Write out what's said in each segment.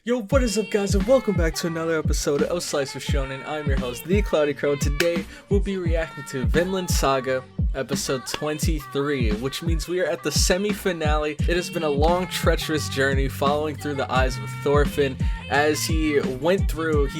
Yo, what is up guys, and welcome back to another episode of Slice of Shonen. I'm your host, The Cloudy Crow. Today, we'll be reacting to Vinland Saga, episode 23, which means we are at the semi-finale. It has been a long, treacherous journey following through the eyes of Thorfinn as he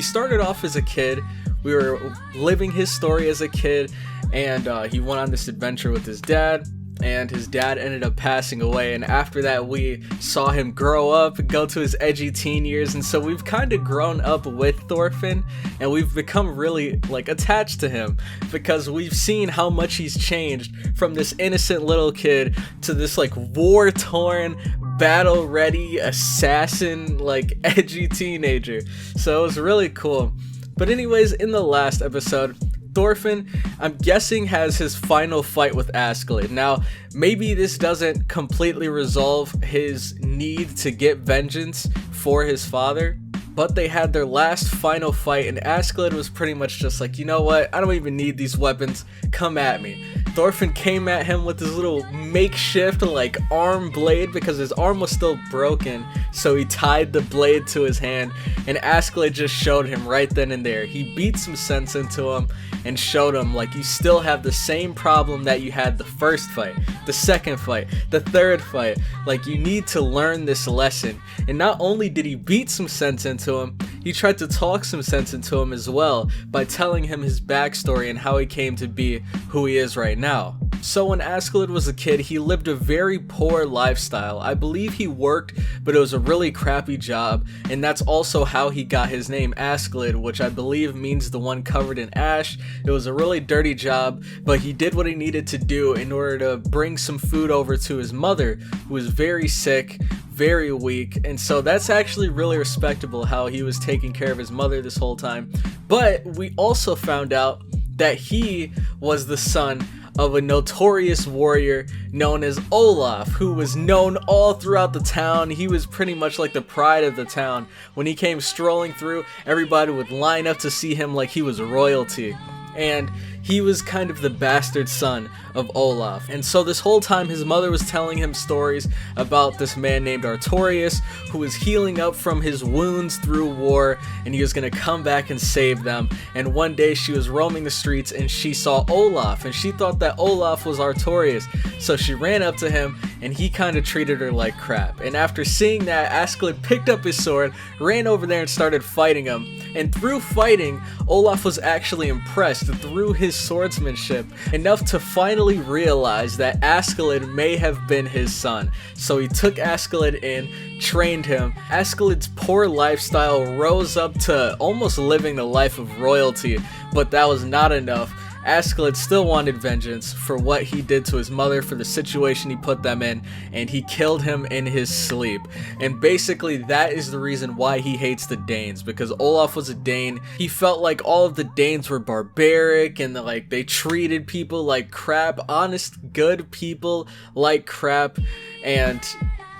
started off as a kid. We were living his story as a kid, and he went on this adventure with his dad. And his dad ended up passing away, and after that we saw him grow up, go to his edgy teen years, and so we've kind of grown up with Thorfinn, and we've become really attached to him because we've seen how much he's changed from this innocent little kid to this war-torn, battle-ready assassin, edgy teenager. So it was really cool. But anyways, in the last episode, Thorfinn, I'm guessing, has his final fight with Askeladd. Now, maybe this doesn't completely resolve his need to get vengeance for his father, but they had their last final fight, and Askeladd was pretty much just like, you know what, I don't even need these weapons, come at me. Thorfinn came at him with his little makeshift arm blade because his arm was still broken, so he tied the blade to his hand, and Askeladd just showed him right then and there. He beat some sense into him and showed him you still have the same problem that you had the first fight, the second fight, the third fight. You need to learn this lesson. And not only did he beat some sense into him, he tried to talk some sense into him as well by telling him his backstory and how he came to be who he is right now. So when Askeladd was a kid, he lived a very poor lifestyle. I believe he worked, but it was a really crappy job, and that's also how he got his name Askeladd, which I believe means the one covered in ash. It was a really dirty job, but he did what he needed to do in order to bring some food over to his mother, who was very sick, very weak, and so that's actually really respectable how he was taking care of his mother this whole time. But we also found out that he was the son of a notorious warrior known as Olaf, who was known all throughout the town. He was pretty much like the pride of the town. When he came strolling through, everybody would line up to see him like he was royalty. And he was kind of the bastard son of Olaf. And so this whole time his mother was telling him stories about this man named Artorius, who was healing up from his wounds through war, and he was going to come back and save them. And one day she was roaming the streets and she saw Olaf, and she thought that Olaf was Artorius. So she ran up to him and he kind of treated her like crap. And after seeing that, Askeladd picked up his sword, ran over there and started fighting him. And through fighting, Olaf was actually impressed through his swordsmanship enough to finally realize that Askeladd may have been his son. So he took Askeladd in, trained him. Askeladd's poor lifestyle rose up to almost living the life of royalty, but that was not enough. Askeladd still wanted vengeance for what he did to his mother, for the situation he put them in, and he killed him in his sleep. And basically that is the reason why he hates the Danes, because Olaf was a Dane. He felt like all of the Danes were barbaric and they treated people like crap, honest good people like crap. And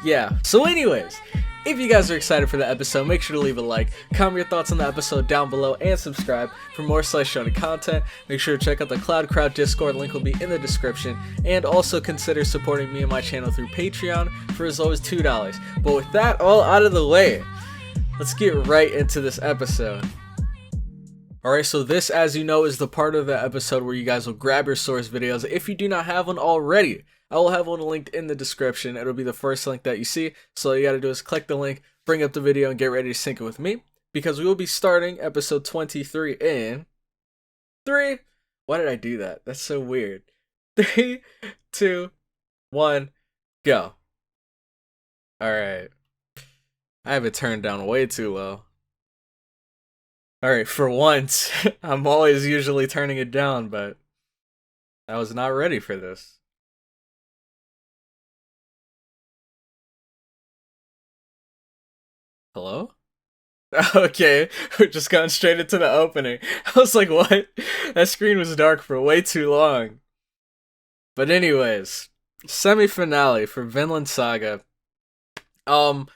yeah, so anyways, if you guys are excited for the episode, make sure to leave a like, comment your thoughts on the episode down below, and subscribe for more Slice Shonen content. Make sure to check out the Cloud Crowd Discord, link will be in the description, and also consider supporting me and my channel through Patreon for as low as $2. But with that all out of the way, let's get right into this episode. Alright, so this, as you know, is the part of the episode where you guys will grab your source videos if you do not have one already. I will have one linked in the description. It'll be the first link that you see. So all you gotta do is click the link, bring up the video, and get ready to sync it with me, because we will be starting episode 23 in 3. Why did I do that? That's so weird. 3, 2, 1, go. Alright. I have it turned down way too low. Alright, for once, I'm always usually turning it down, but I was not ready for this. Hello? Okay, we're just going straight into the opening. I was like, what? That screen was dark for way too long. But anyways, semi-finale for Vinland Saga. Oh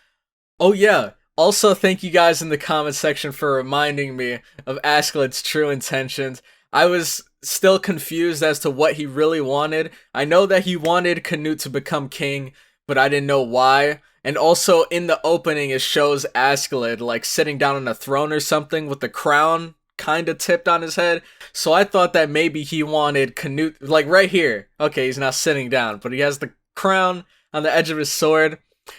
yeah, also thank you guys in the comment section for reminding me of Askeladd's true intentions. I was still confused as to what he really wanted. I know that he wanted Canute to become king, but I didn't know why. And also in the opening, it shows askeladd like sitting down on a throne or something with the crown kind of tipped on his head. So I thought that maybe he wanted Canute, like right here. Okay, he's not sitting down, but he has the crown on the edge of his sword.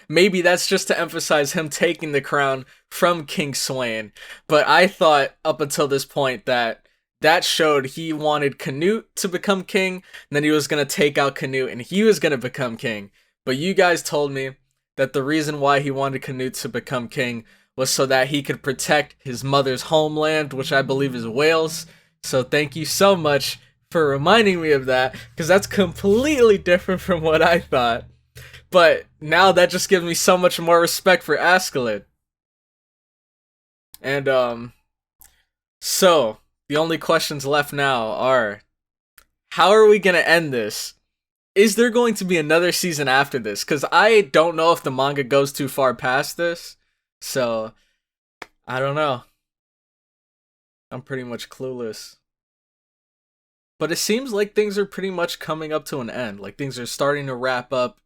Maybe that's just to emphasize him taking the crown from King SWEYN. But I thought up until this point that that showed he wanted Canute to become king, and then he was gonna take out Canute and he was gonna become king. But you guys told me that the reason why he wanted Canute to become king was so that he could protect his mother's homeland, which I believe is Wales. So thank you so much for reminding me of that, because that's completely different from what I thought. But now that just gives me so much more respect for askeladd. And so the only questions left now are, how are we gonna end this? Is there going to be another season after this? Because I don't know if the manga goes too far past this. So, I don't know. I'm pretty much clueless. But it seems like things are pretty much coming up to an end. Like, things are starting to wrap up.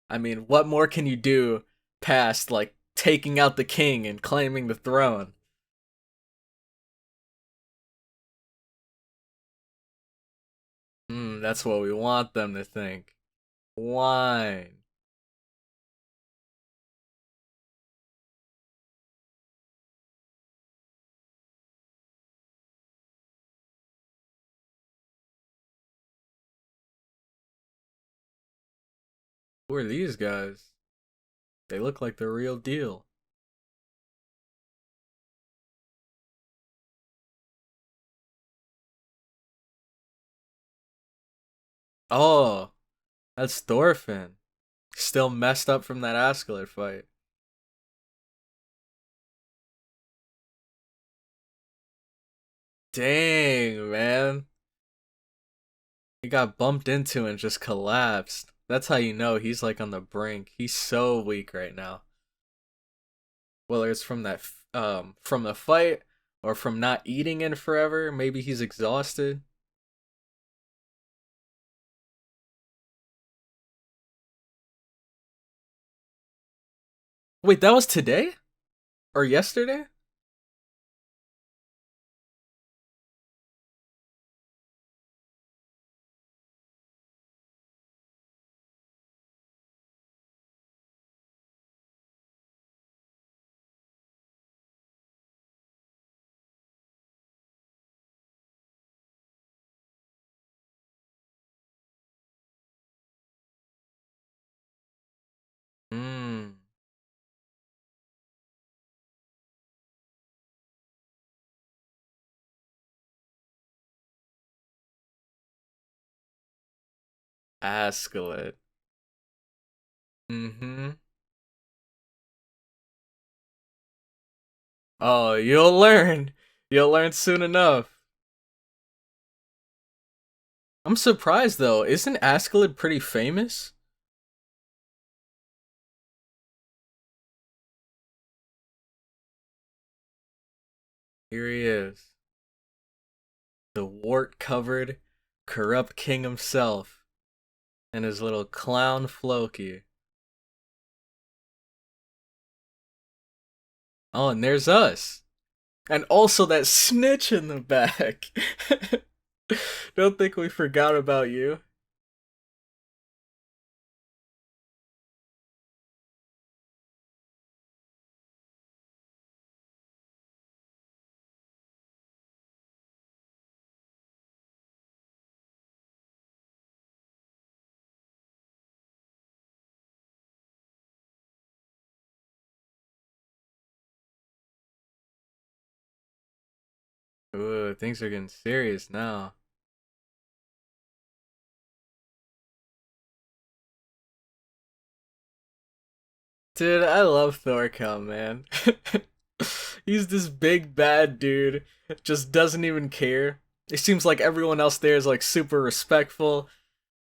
I mean, what more can you do past, like, taking out the king and claiming the throne? That's what we want them to think. Wine. Who are these guys? They look like the real deal. Oh, that's Thorfinn. Still messed up from that askeladd fight. Dang, man. He got bumped into and just collapsed. That's how you know he's like on the brink. He's so weak right now. Whether it's from that from the fight or from not eating in forever, maybe he's exhausted. Wait, that was today or yesterday? Hmm. Askeladd. Mm-hmm. Oh, you'll learn. You'll learn soon enough. I'm surprised though. Isn't Askeladd pretty famous? Here he is. The wart-covered, corrupt king himself. And his little clown Floki. Oh, and there's us. And also that snitch in the back. Don't think we forgot about you. Ooh, things are getting serious now. Dude, I love Thorkel, man. He's this big bad dude, just doesn't even care. It seems like everyone else there is like super respectful.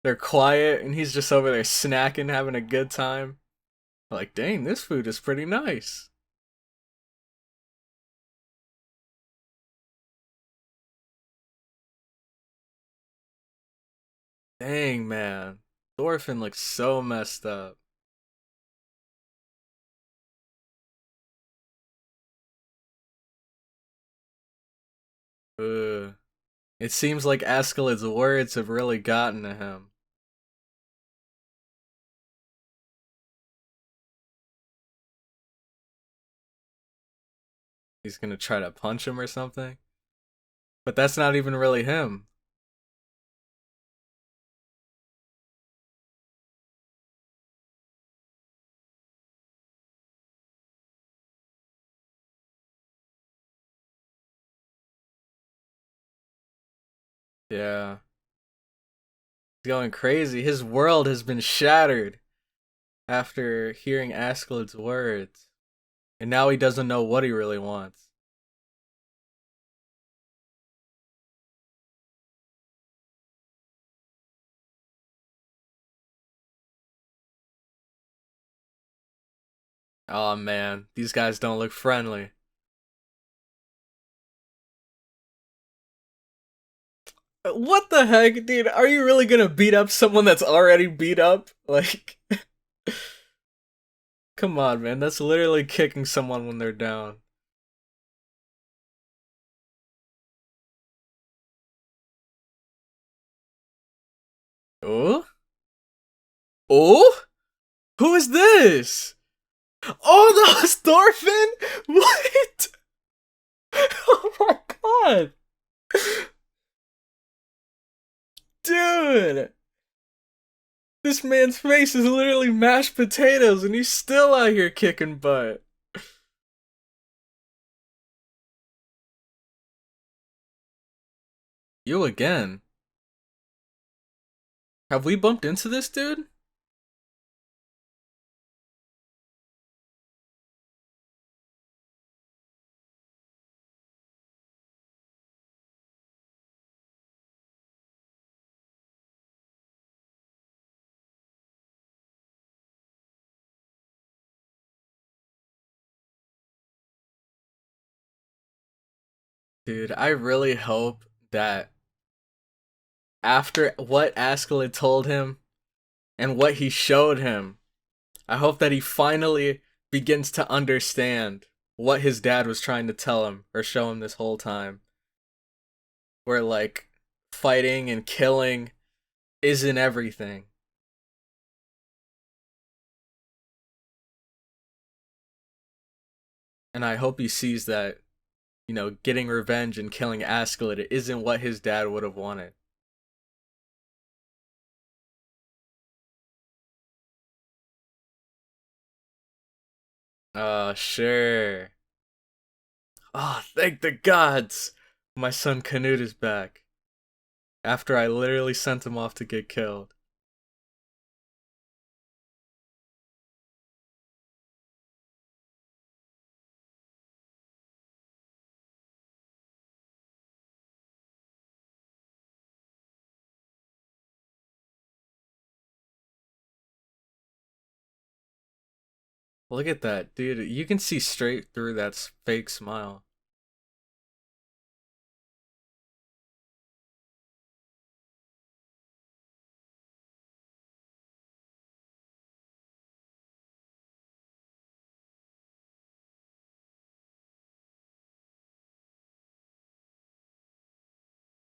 They're quiet, and he's just over there snacking, having a good time. Like, dang, this food is pretty nice. Dang, man. Thorfinn looks so messed up. Ugh. It seems like Askeladd's words have really gotten to him. He's gonna try to punch him or something. But that's not even really him. Yeah. He's going crazy. His world has been shattered after hearing Askeladd's words. And now he doesn't know what he really wants. Oh man, these guys don't look friendly. What the heck, dude? Are you really gonna beat up someone that's already beat up? Like, come on, man. That's literally kicking someone when they're down. Oh? Oh? Who is this? Oh, that was thorfinn? What? Oh my god. Dude. This man's face is literally mashed potatoes and he's still out here kicking butt. You again. Have we bumped into this dude? Dude, I really hope that after what Askeladd told him and what he showed him, I hope that he finally begins to understand what his dad was trying to tell him or show him this whole time. Where, like, fighting and killing isn't everything. And I hope he sees that, getting revenge and killing Askeladd isn't what his dad would have wanted. Sure. Oh, thank the gods! My son Canute is back. After I literally sent him off to get killed. Look at that, dude. You can see straight through that fake smile.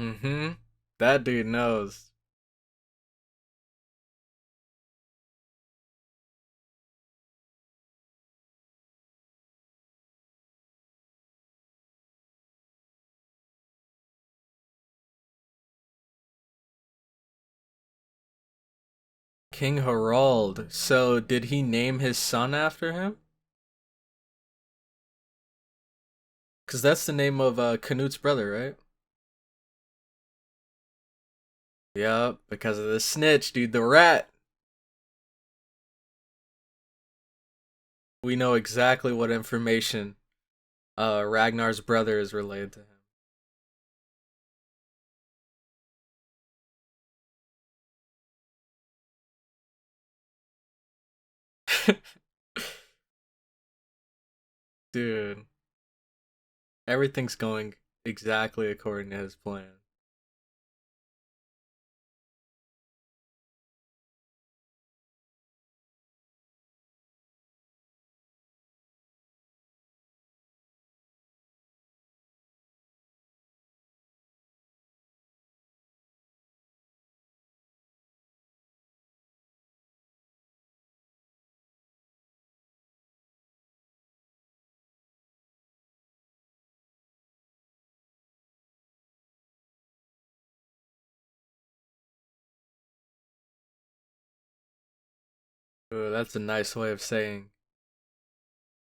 Mm hmm. That dude knows. King Harald. So, did he name his son after him? Because that's the name of Canute's brother, right? Yup, because of the snitch, dude, the rat. We know exactly what information Ragnar's brother is related to him. Dude, everything's going exactly according to his plan. Ooh, that's a nice way of saying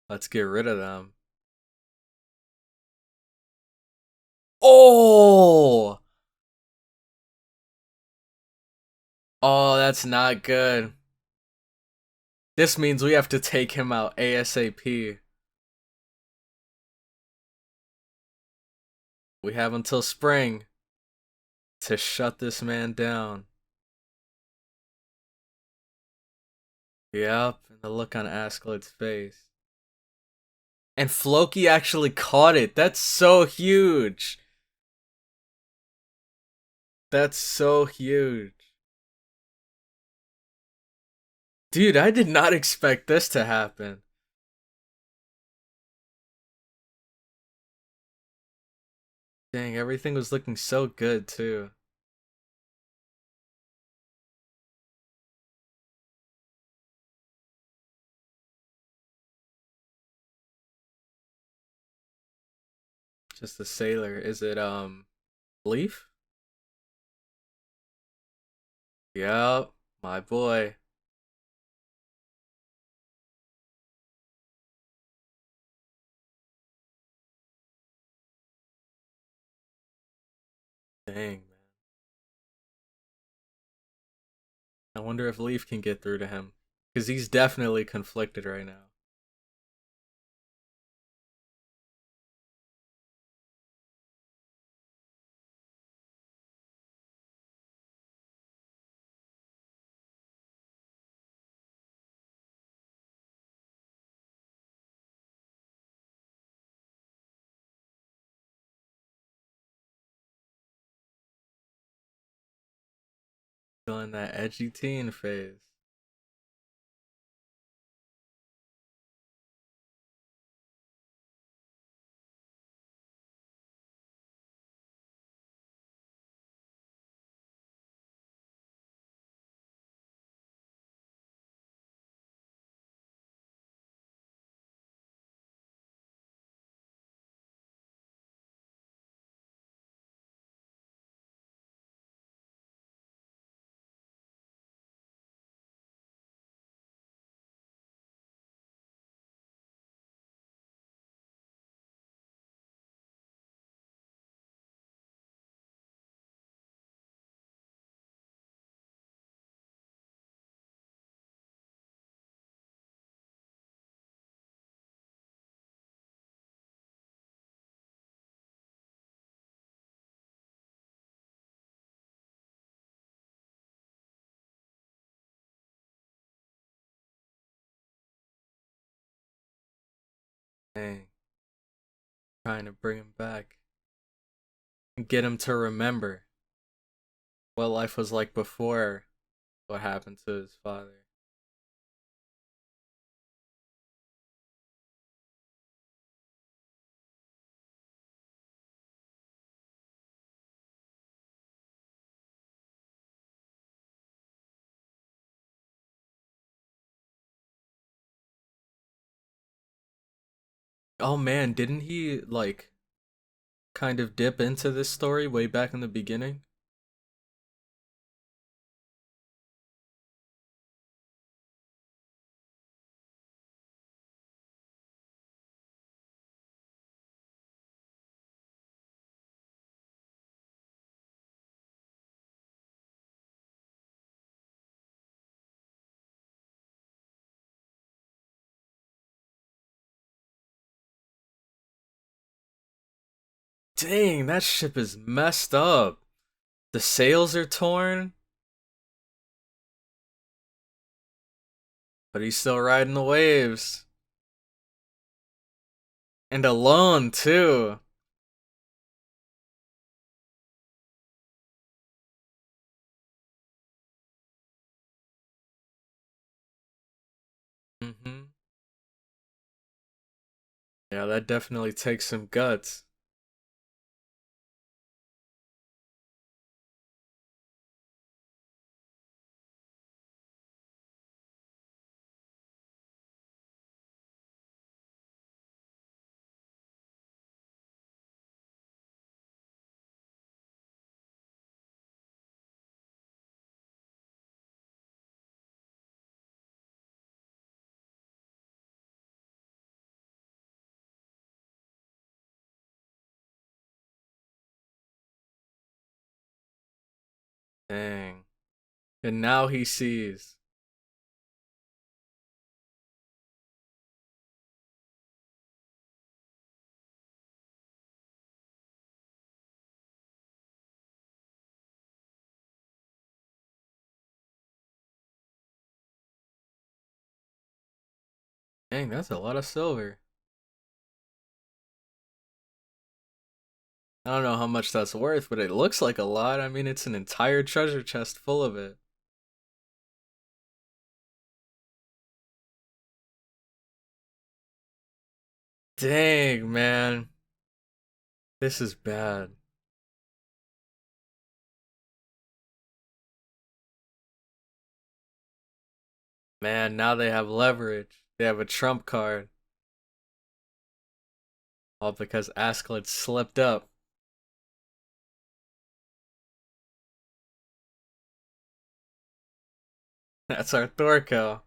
let's get rid of them. Oh! Oh, that's not good. This means we have to take him out ASAP. We have until spring to shut this man down. Yep, and the look on Askeladd's face. And Floki actually caught it. That's so huge. That's so huge. Dude, I did not expect this to happen. Dang, everything was looking so good too. Just a sailor. Is it Leif? Yep, my boy. Dang, man. I wonder if Leif can get through to him. Because he's definitely conflicted right now. Still in that edgy teen phase. Dang. Trying to bring him back. And get him to remember what life was like before what happened to his father. Oh man, didn't he like kind of dip into this story way back in the beginning? Dang, that ship is messed up. The sails are torn, but he's still riding the waves. And alone, too. Hmm. Yeah, that definitely takes some guts. Dang. And now he sees. Dang, that's a lot of silver. I don't know how much that's worth, but it looks like a lot. I mean, it's an entire treasure chest full of it. Dang, man. This is bad. Man, now they have leverage. They have a trump card. All because askeladd slipped up. That's our Thorko.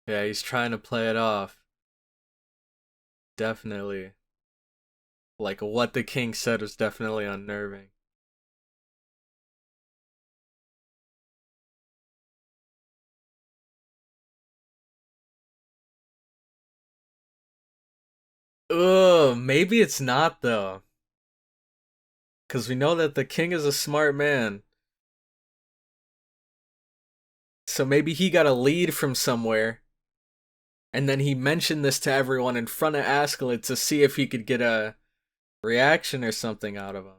Yeah, he's trying to play it off. Definitely. Like what the king said was definitely unnerving. Ugh, maybe it's not though. Because we know that the king is a smart man. So maybe he got a lead from somewhere. And then he mentioned this to everyone in front of askeladd to see if he could get a reaction or something out of him.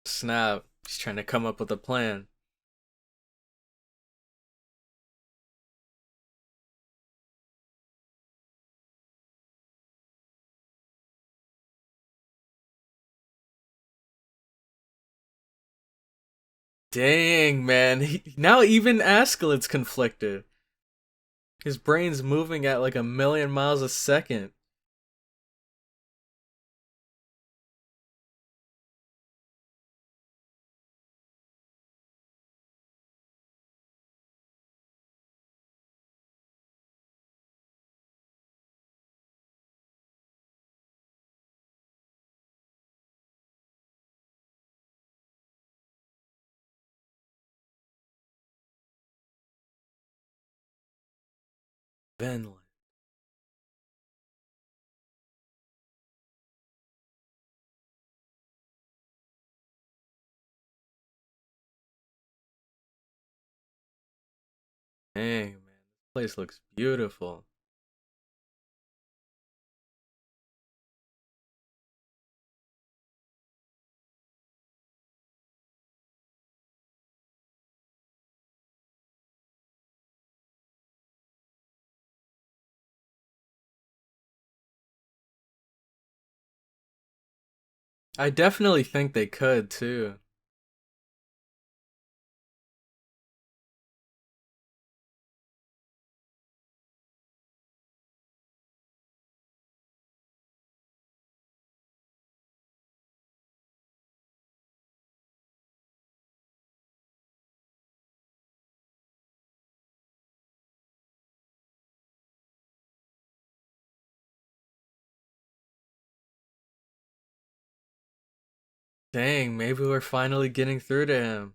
Snap. He's trying to come up with a plan. Dang, man. Now even askeladd's conflicted. His brain's moving at like a million miles a second. Vinland. Dang, man. This place looks beautiful. I definitely think they could too. Dang, maybe we're finally getting through to him.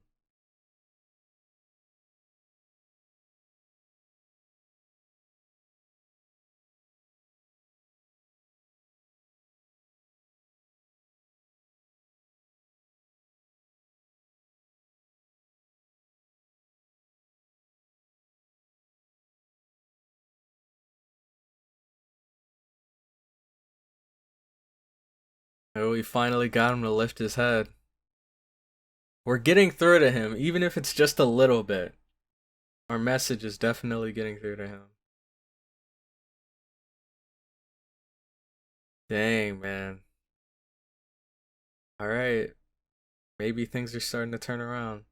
Oh, we finally got him to lift his head. We're getting through to him, even if it's just a little bit. Our message is definitely getting through to him. Dang, man. Alright. Maybe things are starting to turn around.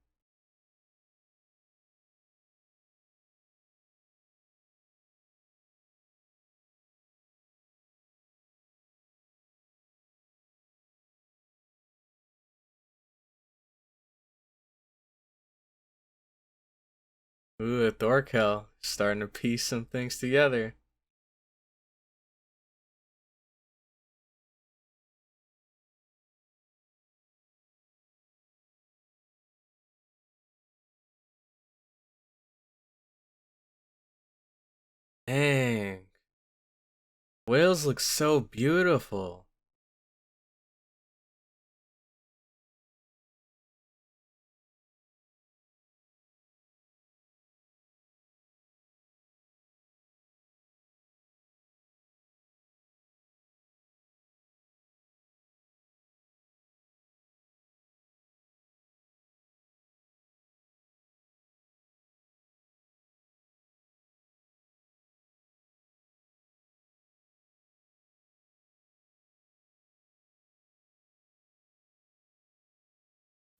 Ooh, Thorkel starting to piece some things together. Dang. Whales look so beautiful.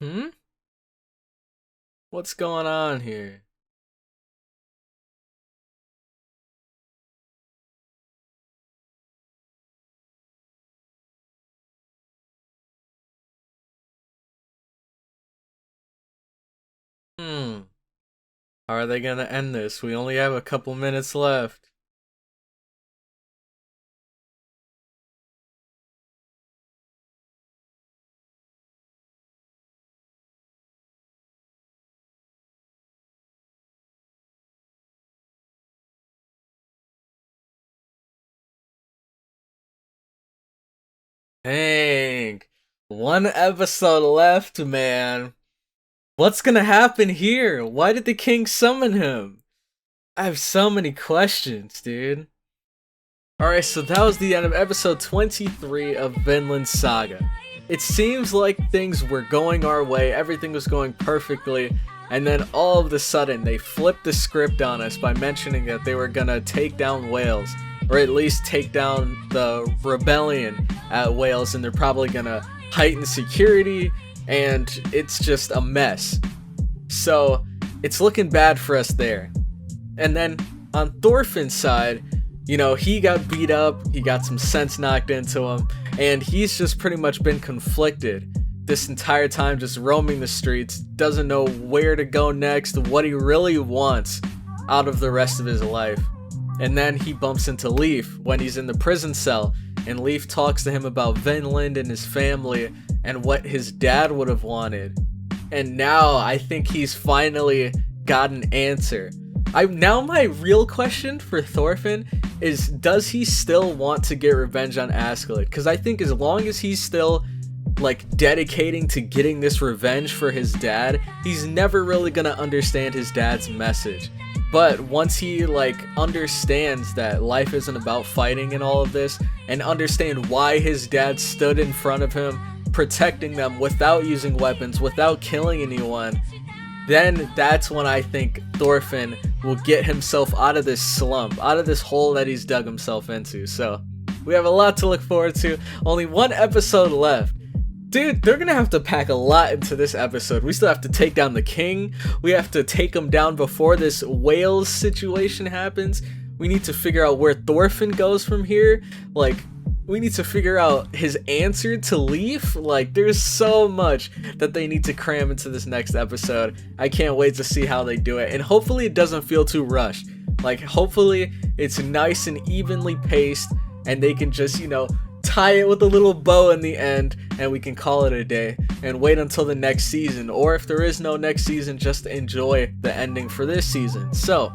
Hmm? What's going on here? Hmm. How are they gonna end this? We only have a couple minutes left. Dang. One episode left, man. What's gonna happen here? Why did the king summon him? I have so many questions, dude. Alright, so that was the end of episode 23 of Vinland Saga. It seems like things were going our way, everything was going perfectly, and then all of a sudden they flipped the script on us by mentioning that they were gonna take down Wales, or at least take down the rebellion at Wales, and they're probably gonna heighten security, and it's just a mess. So it's looking bad for us there. And then on Thorfinn's side, you know, he got beat up, he got some sense knocked into him, and he's just pretty much been conflicted this entire time, just roaming the streets, doesn't know where to go next, what he really wants out of the rest of his life. And then he bumps into Leif when he's in the prison cell, and Leif talks to him about Vinland and his family and what his dad would have wanted. And now I think he's finally got an answer. Now my real question for Thorfinn is, does he still want to get revenge on askeladd? Because I think as long as he's still like dedicating to getting this revenge for his dad, he's never really gonna understand his dad's message. But once he like understands that life isn't about fighting and all of this, and understand why his dad stood in front of him protecting them without using weapons, without killing anyone, then that's when I think Thorfinn will get himself out of this slump, out of this hole that he's dug himself into. So we have a lot to look forward to. Only one episode left. Dude, they're gonna have to pack a lot into this episode. We still have to take down the king. We have to take him down before this Wales situation happens. We need to figure out where Thorfinn goes from here. Like, we need to figure out his answer to Leif. Like, there's so much that they need to cram into this next episode. I can't wait to see how they do it. And hopefully it doesn't feel too rushed. Like, hopefully it's nice and evenly paced, and they can just, you know, tie it with a little bow in the end, and we can call it a day and wait until the next season. Or if there is no next season, just enjoy the ending for this season. So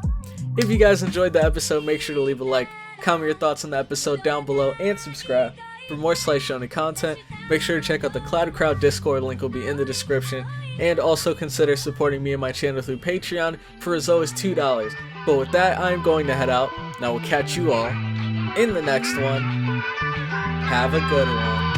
if you guys enjoyed the episode, make sure to leave a like, comment your thoughts on the episode down below, and subscribe for more Slice Shonen content. Make sure to check out the Cloud Crowd Discord, link will be in the description, and also consider supporting me and my channel through Patreon for as low as $2. But with that, I'm going to head out, and I will catch you all in the next one. Have a good one.